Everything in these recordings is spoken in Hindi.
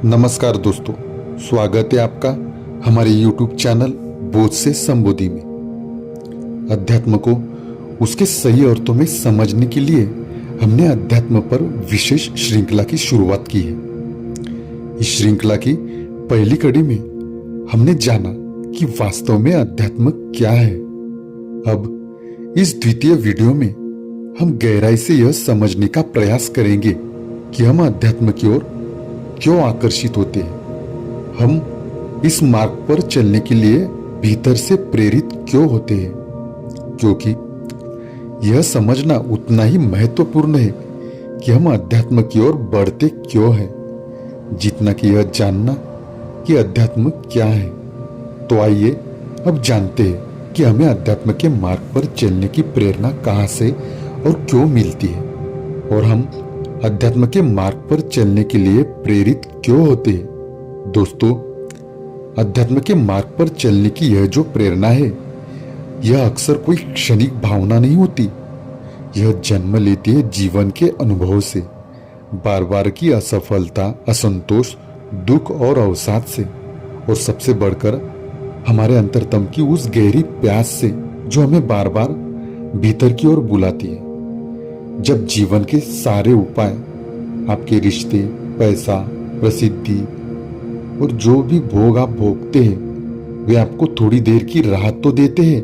नमस्कार दोस्तों, स्वागत है आपका हमारे YouTube चैनल बोध से संबोधि में। अध्यात्म को उसके सही अर्थों में समझने के लिए हमने अध्यात्म पर विशेष श्रृंखला की शुरुआत की है। इस श्रृंखला की पहली कड़ी में हमने जाना कि वास्तव में अध्यात्म क्या है। अब इस द्वितीय वीडियो में हम गहराई से यह समझने का प्रयास करेंगे कि हम अध्यात्म की ओर क्यों आकर्षित होते हैं, हम इस मार्ग पर चलने के लिए भीतर से प्रेरित क्यों होते हैं, क्योंकि यह समझना उतना ही महत्वपूर्ण है कि हम अध्यात्म की ओर बढ़ते क्यों हैं, जितना कि यह जानना कि अध्यात्म क्या है। तो आइए अब जानते हैं कि हमें अध्यात्म के मार्ग पर चलने की प्रेरणा कहाँ से और क्यों मिलती है, और हम अध्यात्म के मार्ग पर चलने के लिए प्रेरित क्यों होते हैं। दोस्तों, अध्यात्म के मार्ग पर चलने की यह जो प्रेरणा है, यह अक्सर कोई क्षणिक भावना नहीं होती। यह जन्म लेती है जीवन के अनुभव से, बार बार की असफलता, असंतोष, दुख और अवसाद से, और सबसे बढ़कर हमारे अंतरतम की उस गहरी प्यास से जो हमें बार बार भीतर की ओर बुलाती है। जब जीवन के सारे उपाय, आपके रिश्ते, पैसा, प्रसिद्धि और जो भी भोग आप भोगते हैं, वे आपको थोड़ी देर की राहत तो देते हैं,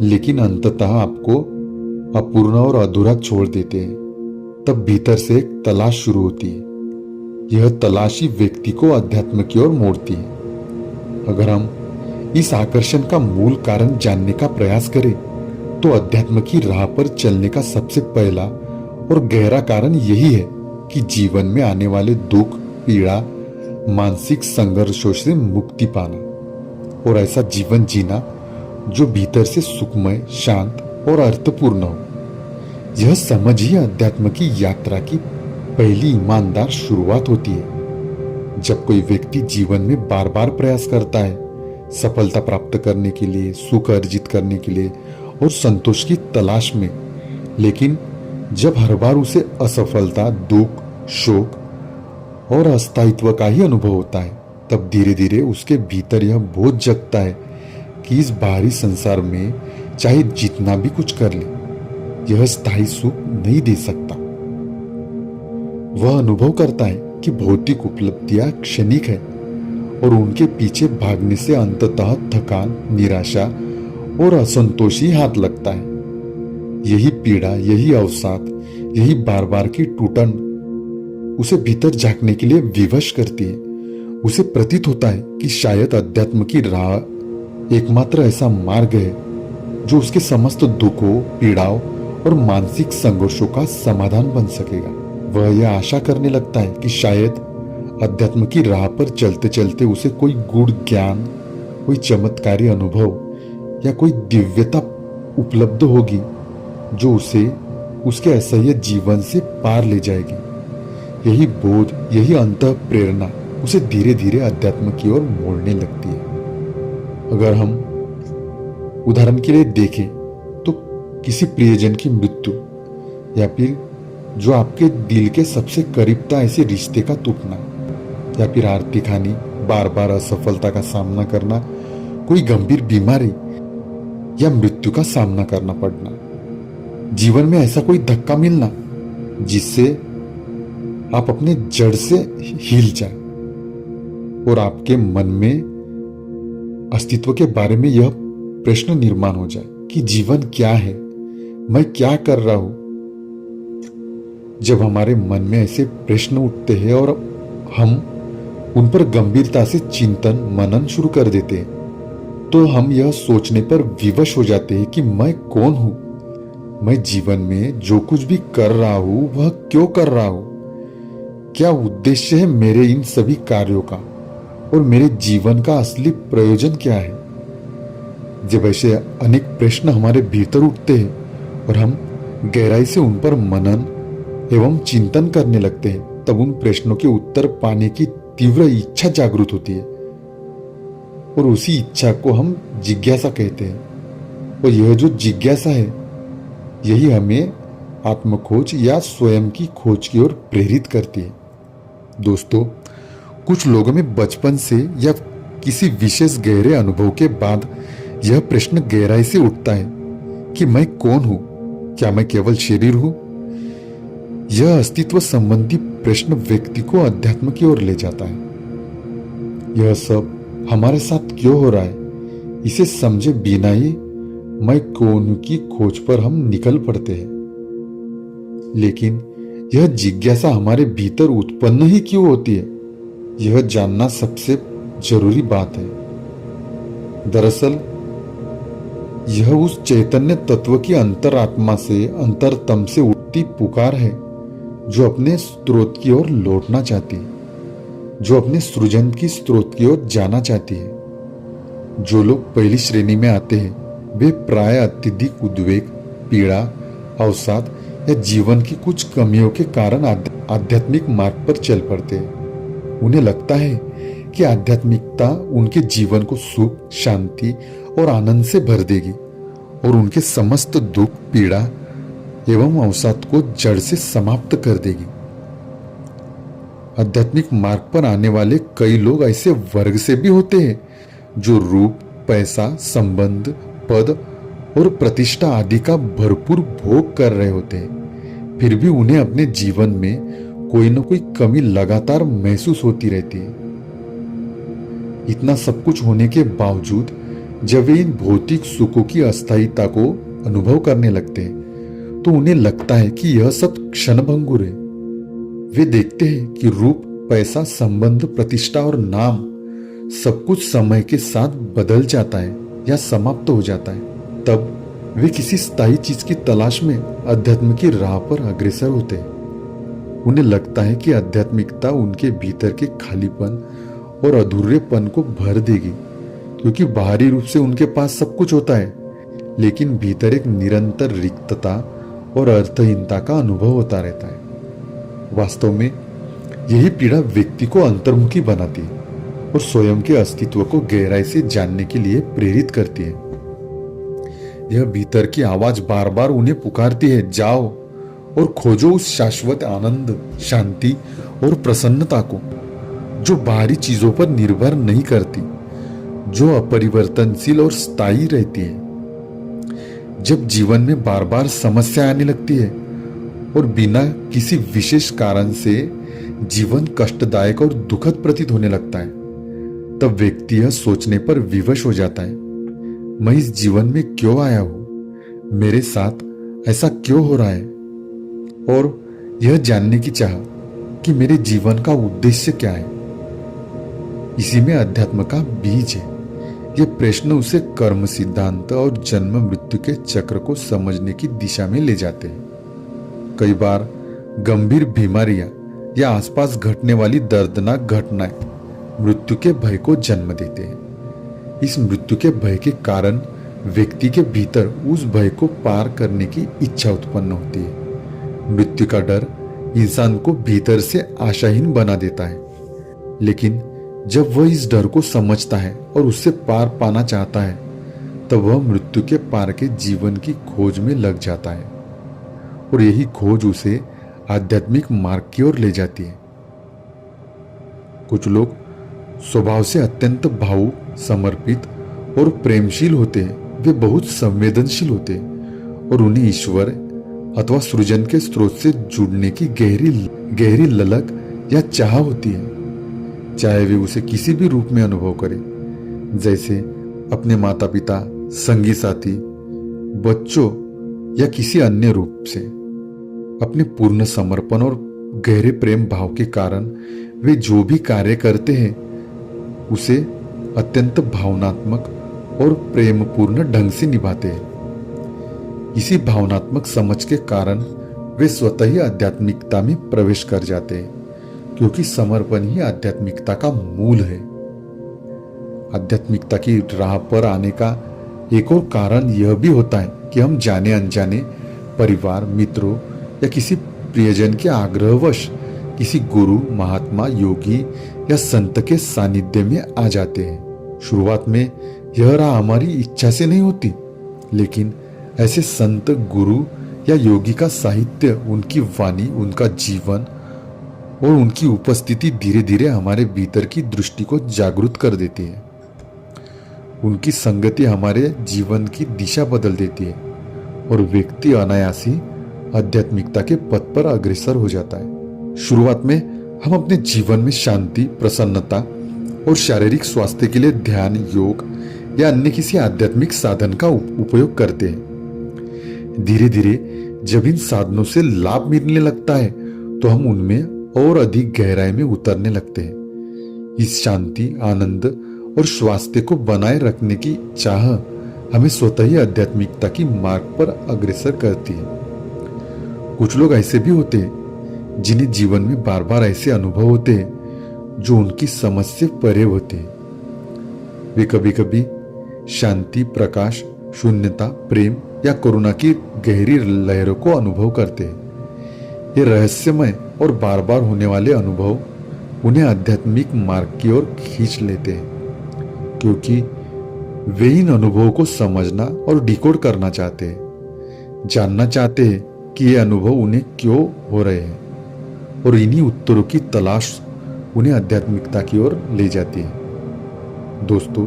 लेकिन अंततः आपको अपूर्ण और अधूरा छोड़ देते हैं। तब भीतर से एक तलाश शुरू होती है। यह तलाश ही व्यक्ति को अध्यात्म की ओर मोड़ती है। अगर हम इस आकर्षण का मूल कारण जानने का प्रयास करें, तो अध्यात्म की राह पर चलने का सबसे पहला और गहरा कारण यही है कि जीवन में आने वाले दुख, पीड़ा, मानसिक संघर्षों से मुक्ति पाना और ऐसा जीवन जीना जो भीतर से सुखमय, शांत और अर्थपूर्ण हो। यह समझ ही अध्यात्म की यात्रा की पहली ईमानदार शुरुआत होती है। जब कोई व्यक्ति जीवन में बार बार प्रयास करता है, सफलता प्राप्त करने के लिए, सुख अर्जित करने के लिए और संतोष की तलाश में, लेकिन जब हर बार उसे असफलता, दुख, शोक और अस्थायित्व का ही अनुभव होता है, तब धीरे धीरे उसके भीतर यह बोध जगता है कि इस बाहरी संसार में चाहे जितना भी कुछ कर ले, यह स्थायी सुख नहीं दे सकता। वह अनुभव करता है कि भौतिक उपलब्धियां क्षणिक है और उनके पीछे भागने से अंततः थकान, निराशा और असंतोष ही हाथ लगता है। यही पीड़ा, यही अवसाद, यही बार बार की टूटन उसे भीतर झांकने के लिए विवश करती है। उसे प्रतीत होता है कि शायद अध्यात्म की राह एकमात्र ऐसा मार्ग है जो उसके समस्त दुखों, पीड़ाओं और मानसिक संघर्षों का समाधान बन सकेगा। वह यह आशा करने लगता है कि शायद अध्यात्म की राह पर चलते चलते उसे कोई गूढ़ ज्ञान, कोई चमत्कारी अनुभव या कोई दिव्यता उपलब्ध होगी जो उसे उसके असह्य जीवन से पार ले जाएगी। यही बोध, यही अंतः प्रेरणा उसे धीरे धीरे अध्यात्म की ओर मोड़ने लगती है। अगर हम उदाहरण के लिए देखें तो किसी प्रियजन की मृत्यु, या फिर जो आपके दिल के सबसे करीब था ऐसे रिश्ते का टूटना, या फिर आर्थिक हानि, बार बार असफलता का सामना करना, कोई गंभीर बीमारी या मृत्यु का सामना करना पड़ना, जीवन में ऐसा कोई धक्का मिलना जिससे आप अपने जड़ से हिल जाए और आपके मन में अस्तित्व के बारे में यह प्रश्न निर्माण हो जाए कि जीवन क्या है, मैं क्या कर रहा हूं। जब हमारे मन में ऐसे प्रश्न उठते हैं और हम उन पर गंभीरता से चिंतन, मनन शुरू कर देते हैं, तो हम यह सोचने पर विवश हो जाते हैं कि मैं कौन हूं, मैं जीवन में जो कुछ भी कर रहा हूं वह क्यों कर रहा हूं, क्या उद्देश्य है मेरे इन सभी कार्यों का, और मेरे जीवन का असली प्रयोजन क्या है। जब ऐसे अनेक प्रश्न हमारे भीतर उठते हैं और हम गहराई से उन पर मनन एवं चिंतन करने लगते हैं, तब उन प्रश्नों के उत्तर पाने की तीव्र इच्छा जागृत होती है और उसी इच्छा को हम जिज्ञासा कहते हैं। और यह जो जिज्ञासा है, यही हमें आत्मखोज या स्वयं की खोज की ओर प्रेरित करती है। दोस्तों, कुछ लोगों में बचपन से या किसी विशेष गहरे अनुभव के बाद यह प्रश्न गहराई से उठता है कि मैं कौन हूं, क्या मैं केवल शरीर हूं। यह अस्तित्व संबंधी प्रश्न व्यक्ति को अध्यात्म की ओर ले जाता है। यह सब हमारे साथ क्यों हो रहा है, इसे समझे बिना ही मैं कौन हूं की खोज पर हम निकल पड़ते हैं। लेकिन यह जिज्ञासा हमारे भीतर उत्पन्न ही क्यों होती है, यह जानना सबसे जरूरी बात है। दरअसल यह उस चैतन्य तत्व की अंतरात्मा से, अंतरतम से उठती पुकार है जो अपने स्रोत की ओर लौटना चाहती है, जो अपने सृजन की स्रोत की ओर जाना चाहती है। जो लोग पहली श्रेणी में आते हैं वे प्राय अत्यधिक उद्वेग, पीड़ा, अवसाद या जीवन की कुछ कमियों के कारण आध्यात्मिक मार्ग पर चल पड़ते हैं। उन्हें लगता है कि आध्यात्मिकता उनके जीवन को सुख, शांति और आनंद से भर देगी और उनके समस्त दुख, पीड़ा एवं अवसाद को जड़ से समाप्त कर देगी। आध्यात्मिक मार्ग पर आने वाले कई लोग ऐसे वर्ग से भी होते हैं जो रूप, पैसा, संबंध, पद और प्रतिष्ठा आदि का भरपूर भोग कर रहे होते हैं, फिर भी उन्हें अपने जीवन में कोई न कोई कमी लगातार महसूस होती रहती है। इतना सब कुछ होने के बावजूद जब वे इन भौतिक सुखों की अस्थायीता को अनुभव करने लगते हैं तो उन्हें लगता है कि यह सब क्षणभंगुर है। वे देखते हैं कि रूप, पैसा, संबंध, प्रतिष्ठा और नाम सब कुछ समय के साथ बदल जाता है या समाप्त हो जाता है। तब वे किसी स्थायी चीज की तलाश में अध्यात्म की राह पर अग्रसर होते हैं। उन्हें लगता है कि आध्यात्मिकता उनके भीतर के खालीपन और अधूरेपन को भर देगी, क्योंकि बाहरी रूप से उनके पास सब कुछ होता है लेकिन भीतर एक निरंतर रिक्तता और अर्थहीनता का अनुभव होता रहता है। वास्तव में यही पीड़ा व्यक्ति को अंतर्मुखी बनाती है और स्वयं के अस्तित्व को गहराई से जानने के लिए प्रेरित करती है। यह भीतर की आवाज बार बार उन्हें पुकारती है, जाओ और खोजो उस शाश्वत आनंद, शांति और प्रसन्नता को जो बाहरी चीजों पर निर्भर नहीं करती, जो अपरिवर्तनशील और स्थायी रहती है। जब जीवन में बार बार समस्या आने लगती है और बिना किसी विशेष कारण से जीवन कष्टदायक और दुखद प्रतीत होने लगता है, तब व्यक्ति यह सोचने पर विवश हो जाता है, मैं इस जीवन में क्यों आया हूं, मेरे साथ ऐसा क्यों हो रहा है, और यह जानने की चाह कि मेरे जीवन का उद्देश्य क्या है। इसी में अध्यात्म का बीज है। ये प्रश्न उसे कर्म सिद्धांत और जन्म मृत्यु के चक्र को समझने की दिशा में ले जाते हैं। कई बार गंभीर बीमारियां या आसपास घटने वाली दर्दनाक घटनाएं मृत्यु के भय को जन्म देते हैं। इस मृत्यु के भय के कारण व्यक्ति के भीतर उस भय को पार करने की इच्छा उत्पन्न होती है। मृत्यु का डर इंसान को भीतर से आशाहीन बना देता है, लेकिन जब वह इस डर को समझता है और उससे पार पाना चाहता है, तब वह मृत्यु के पार के जीवन की खोज में लग जाता है और यही खोज उसे आध्यात्मिक मार्ग की ओर ले जाती है। कुछ लोग स्वभाव से अत्यंत भावुक, समर्पित और प्रेमशील होते हैं। वे बहुत संवेदनशील होते हैं और उन्हें ईश्वर अथवा सृजन के स्रोत से जुड़ने की गहरी ललक या चाह होती है, चाहे वे उसे किसी भी रूप में अनुभव करें, जैसे अपने माता पिता, संगी साथी, बच्चों या किसी अन्य रूप से। अपने पूर्ण समर्पण और गहरे प्रेम भाव के कारण वे जो भी कार्य करते हैं उसे अत्यंत भावनात्मक और प्रेमपूर्ण ढंग से निभाते हैं। इसी भावनात्मक समझ के कारण वे स्वतः ही आध्यात्मिकता में प्रवेश कर जाते हैं, क्योंकि समर्पण ही आध्यात्मिकता का मूल है। आध्यात्मिकता की राह पर आने का एक और कारण यह भी होता है कि हम जाने अनजाने परिवार, मित्रों या किसी प्रियजन के आग्रहवश किसी गुरु, महात्मा, योगी या संत के सानिध्य में आ जाते हैं। शुरुआत में यह राह हमारी इच्छा से नहीं होती, लेकिन ऐसे संत, गुरु या योगी का साहित्य, उनकी वाणी, उनका जीवन, और उनकी उपस्थिति धीरे धीरे हमारे भीतर की दृष्टि को जागृत कर देती है। उनकी संगति हमारे जीवन की दिशा बदल देती है और व्यक्ति अनायास ही आध्यात्मिकता के पथ पर अग्रसर हो जाता है। शुरुआत में हम अपने जीवन में शांति, प्रसन्नता और शारीरिक स्वास्थ्य के लिए ध्यान, योग या अन्य किसी आध्यात्मिक साधन का उपयोग करते हैं। धीरे धीरे जब इन साधनों से लाभ मिलने लगता है तो हम उनमें और अधिक गहराई में उतरने लगते हैं। इस शांति, आनंद और स्वास्थ्य को बनाए रखने की चाह हमें स्वतः ही आध्यात्मिकता की मार्ग पर अग्रसर करती है। कुछ लोग ऐसे भी होते हैं जिन्हें जीवन में बार बार ऐसे अनुभव होते हैं जो उनकी समझ से परे होते हैं। वे कभी कभी शांति, प्रकाश, शून्यता, प्रेम या करुणा की गहरी लहरों को अनुभव करते हैं। ये रहस्यमय और बार बार होने वाले अनुभव उन्हें आध्यात्मिक मार्ग की ओर खींच लेते हैं, क्योंकि वे इन अनुभवों को समझना और डिकोड करना चाहते हैं, जानना चाहते हैं कि ये अनुभव उन्हें क्यों हो रहे हैं, और इन्हीं उत्तरों की तलाश उन्हें आध्यात्मिकता की ओर ले जाती है। दोस्तों,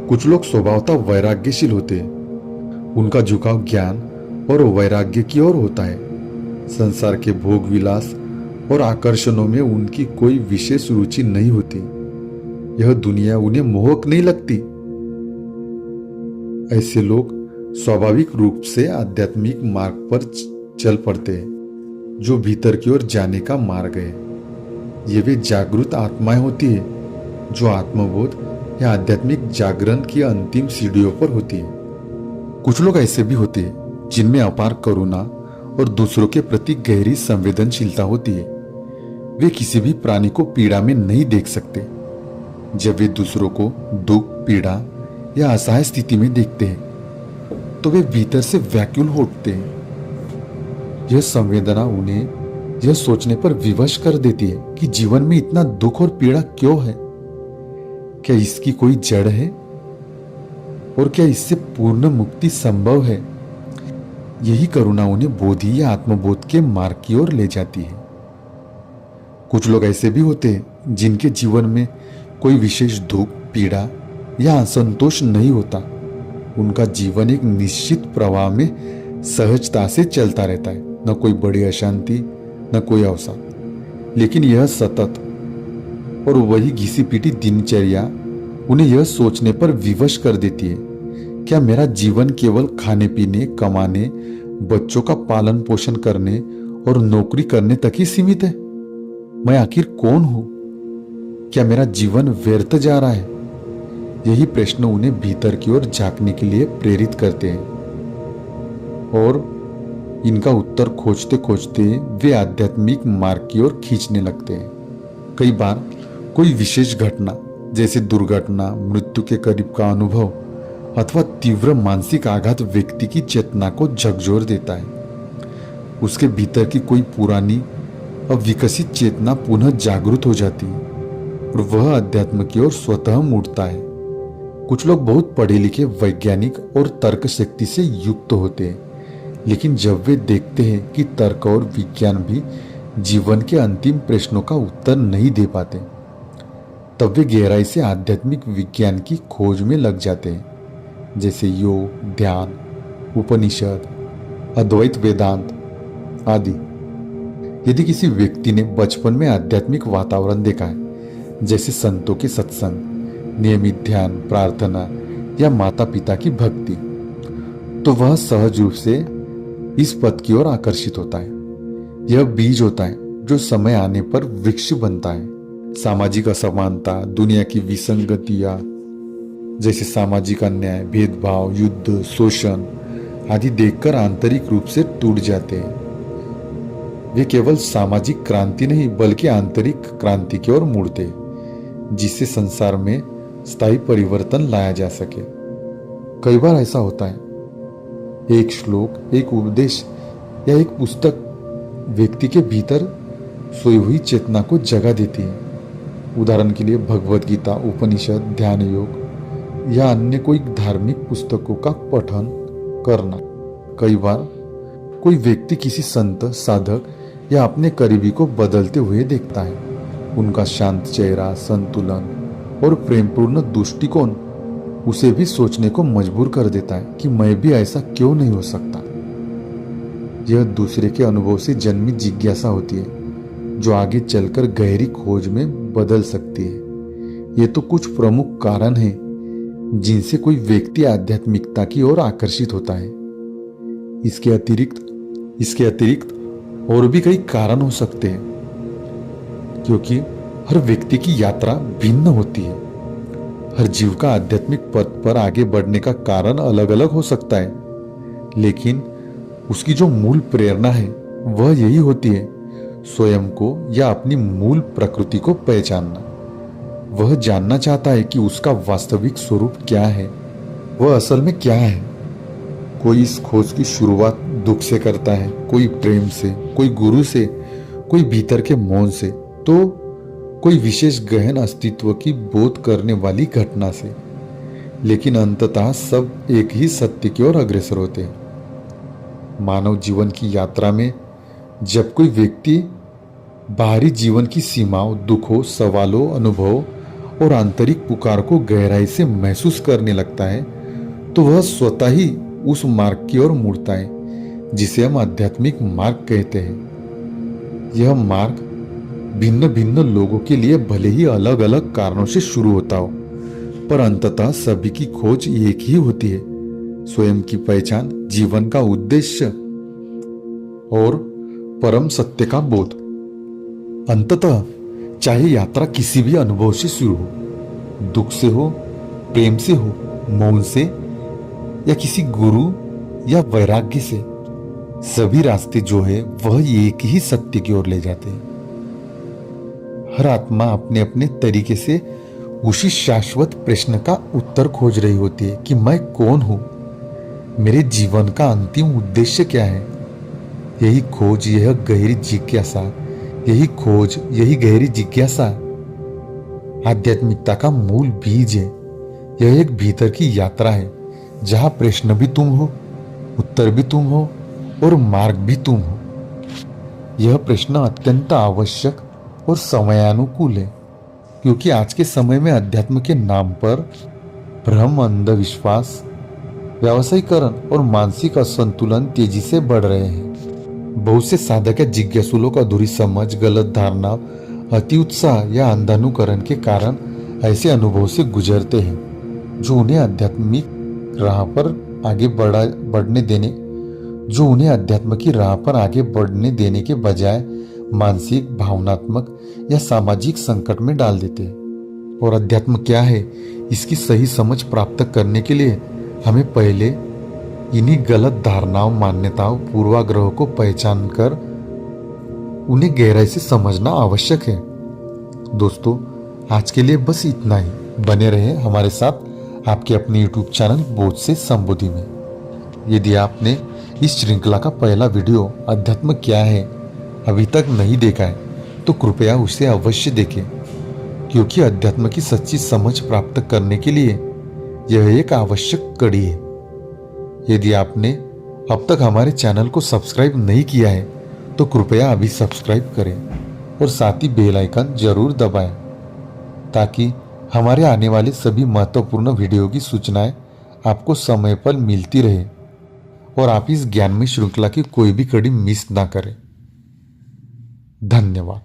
कुछ लोग स्वभावतः वैराग्यशील होते हैं। उनका झुकाव ज्ञान और वैराग्य की ओर होता है। संसार के भोग विलास और आकर्षणों में उनकी कोई विशेष रुचि नहीं होती। यह दुनिया उन्हें मोहक नहीं लगती। ऐसे लोग स्वाभाविक रूप से आध्यात्मिक मार्ग पर चल पड़ते हैं, जो भीतर की ओर जाने का मार्ग है। ये वे जागृत आत्माएं होती है जो आत्मबोध या आध्यात्मिक जागरण की अंतिम सीढ़ियों पर होती है। कुछ लोग ऐसे भी होते हैं जिनमें अपार करुणा और दूसरों के प्रति गहरी संवेदनशीलता होती है। वे किसी भी प्राणी को पीड़ा में नहीं देख सकते। जब वे दूसरों को दुख, पीड़ा या असहाय स्थिति में देखते हैं तो वे भीतर से व्याकुल हो उठते हैं। यह संवेदना उन्हें यह सोचने पर विवश कर देती है कि जीवन में इतना दुख और पीड़ा क्यों है। क्या इसकी कोई जड़ है और क्या इससे पूर्ण मुक्ति संभव है? यही करुणा उन्हें बोधि या आत्मबोध के मार्ग की ओर ले जाती है। कुछ लोग ऐसे भी होते हैं जिनके जीवन में कोई विशेष दुख, पीड़ा या असंतोष नहीं होता। उनका जीवन एक निश्चित प्रवाह में सहजता से चलता रहता है। न कोई बड़ी अशांति, न कोई अवसाद, लेकिन यह सतत और वही घिसी पिटी दिनचर्या उन्हें यह सोचने पर विवश कर देती है, क्या मेरा जीवन केवल खाने पीने, कमाने, बच्चों का पालन पोषण करने और नौकरी करने तक ही सीमित है? मैं आखिर कौन हूं? क्या मेरा जीवन व्यर्थ जा रहा है? यही प्रश्न उन्हें भीतर की ओर झांकने के लिए प्रेरित करते हैं, और इनका उत्तर खोजते खोजते वे आध्यात्मिक मार्ग की ओर खींचने लगते हैं। कई बार कोई विशेष घटना, जैसे दुर्घटना, मृत्यु के करीब का अनुभव अथवा तीव्र मानसिक आघात व्यक्ति की चेतना को झकझोर देता है। उसके भीतर की कोई पुरानी अविकसित चेतना पुनः जागृत हो जाती है और वह अध्यात्म की ओर स्वतः मुड़ता है। कुछ लोग बहुत पढ़े लिखे, वैज्ञानिक और तर्क शक्ति से युक्त होते हैं, लेकिन जब वे देखते हैं कि तर्क और विज्ञान भी जीवन के अंतिम प्रश्नों का उत्तर नहीं दे पाते, तब वे गहराई से आध्यात्मिक विज्ञान की खोज में लग जाते हैं, जैसे योग, ध्यान, उपनिषद, अद्वैत वेदांत आदि। यदि किसी व्यक्ति ने बचपन में आध्यात्मिक वातावरण देखा है, जैसे संतों के सत्संग, नियमित ध्यान, प्रार्थना या माता पिता की भक्ति, तो वह सहज रूप से इस पथ की ओर आकर्षित होता है। यह बीज होता है जो समय आने पर वृक्ष बनता है। सामाजिक असमानता, दुनिया की विसंगतियां जैसे सामाजिक अन्याय, भेदभाव, युद्ध, शोषण आदि देखकर आंतरिक रूप से टूट जाते हैं। वे केवल सामाजिक क्रांति नहीं बल्कि आंतरिक क्रांति की ओर मुड़ते हैं, जिससे संसार में स्थायी परिवर्तन लाया जा सके। कई बार ऐसा होता है, एक श्लोक, एक उपदेश या एक पुस्तक व्यक्ति के भीतर सोई हुई चेतना को जगा देती है। उदाहरण के लिए भगवत गीता, उपनिषद, ध्यान योग या अन्य कोई धार्मिक पुस्तकों का पठन करना। कई बार कोई व्यक्ति किसी संत, साधक या अपने करीबी को बदलते हुए देखता है। उनका शांत चेहरा, संतुलन और प्रेमपूर्ण दृष्टिकोण उसे भी सोचने को मजबूर कर देता है कि मैं भी ऐसा क्यों नहीं हो सकता। यह दूसरे के अनुभव से जन्मी जिज्ञासा होती है जो आगे चलकर गहरी खोज में बदल सकती है। ये तो कुछ प्रमुख कारण हैं जिनसे कोई व्यक्ति आध्यात्मिकता की ओर आकर्षित होता है। इसके अतिरिक्त और भी कई कारण हो सकते हैं, क्योंकि हर व्यक्ति की यात्रा भिन्न होती है। हर जीव का आध्यात्मिक पथ पर आगे बढ़ने का कारण अलग अलग हो सकता है, लेकिन उसकी जो मूल प्रेरणा है वह यही होती है, स्वयं को या अपनी मूल प्रकृति को पहचानना। वह जानना चाहता है कि उसका वास्तविक स्वरूप क्या है, वह असल में क्या है। कोई इस खोज की शुरुआत दुख से करता है, कोई प्रेम से, कोई गुरु से, कोई भीतर के मौन से, तो कोई विशेष गहन अस्तित्व की बोध करने वाली घटना से। लेकिन अंततः सब एक ही सत्य की ओर अग्रसर होते हैं। मानव जीवन की यात्रा में जब कोई व्यक्ति बाहरी जीवन की सीमाओं, दुखों, सवालों, अनुभवों और आंतरिक पुकार को गहराई से महसूस करने लगता है, तो वह स्वतः ही उस मार्ग की ओर मुड़ता है जिसे हम आध्यात्मिक मार्ग कहते हैं। यह मार्ग भिन्न भिन्न लोगों के लिए भले ही अलग अलग कारणों से शुरू होता हो, पर अंततः सभी की खोज एक ही होती है, स्वयं की पहचान, जीवन का उद्देश्य और परम सत्य का बोध। अंततः चाहे यात्रा किसी भी अनुभव से शुरू हो, दुख से हो, प्रेम से हो, मौन से, या किसी गुरु या वैराग्य से, सभी रास्ते जो है वह एक ही सत्य की ओर ले जाते हैं। हर आत्मा अपने अपने तरीके से उसी शाश्वत प्रश्न का उत्तर खोज रही होती है कि मैं कौन हूं, मेरे जीवन का अंतिम उद्देश्य क्या है। यही खोज, यह गहरी जिज्ञासा आध्यात्मिकता का मूल बीज है। यह एक भीतर की यात्रा है जहां प्रश्न भी तुम हो, उत्तर भी तुम हो और मार्ग भी तुम हो। यह प्रश्न अत्यंत आवश्यक और समयानुकूल है, क्योंकि आज के समय में अध्यात्म के नाम पर भ्रम, अंधविश्वास, व्यावसायीकरण और मानसिक असंतुलन तेजी से बढ़ रहे हैं। बहुत से साधक या जिज्ञासु लोग अधूरी समझ, गलत धारणा, अति उत्साह या अंधानुकरण के कारण ऐसे अनुभव से गुजरते हैं जो उन्हें आध्यात्म की राह पर आगे बढ़ने देने के बजाय मानसिक, भावनात्मक या सामाजिक संकट में डाल देते हैं। और अध्यात्म क्या है, इसकी सही समझ प्राप्त करने के लिए हमें पहले इन्हीं गलत धारणाओं, मान्यताओं, पूर्वाग्रहों को पहचान कर उन्हें गहराई से समझना आवश्यक है। दोस्तों, आज के लिए बस इतना ही। बने रहे हमारे साथ आपके अपने YouTube चैनल बोध से संबोधि में। यदि आपने इस श्रृंखला का पहला वीडियो अध्यात्म क्या है अभी तक नहीं देखा है, तो कृपया उसे अवश्य देखें, क्योंकि अध्यात्म की सच्ची समझ प्राप्त करने के लिए यह एक आवश्यक कड़ी है। यदि आपने अब तक हमारे चैनल को सब्सक्राइब नहीं किया है, तो कृपया अभी सब्सक्राइब करें और साथ ही बेल आइकन जरूर दबाएं, ताकि हमारे आने वाले सभी महत्वपूर्ण वीडियो की सूचनाएं आपको समय पर मिलती रहे और आप इस ज्ञानमय श्रृंखला की कोई भी कड़ी मिस ना करें। धन्यवाद।